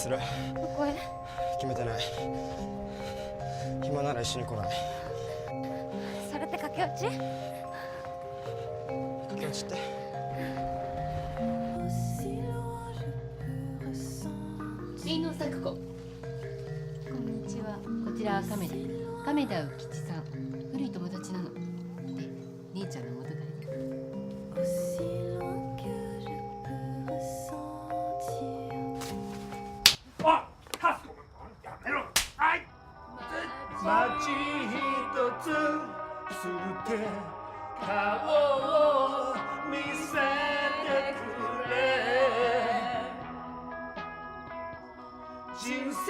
する？どこへ？決めてない。暇なら一緒に来ない？それって駆け落ち？駆け落ちって？新野咲子。こんにちは。こちらは亀田浮吉さん。古い友達なの。で、兄ちゃんの元彼ね。あ、タスコ、やめろ。はい。街一つすって顔を見せてくれ。人生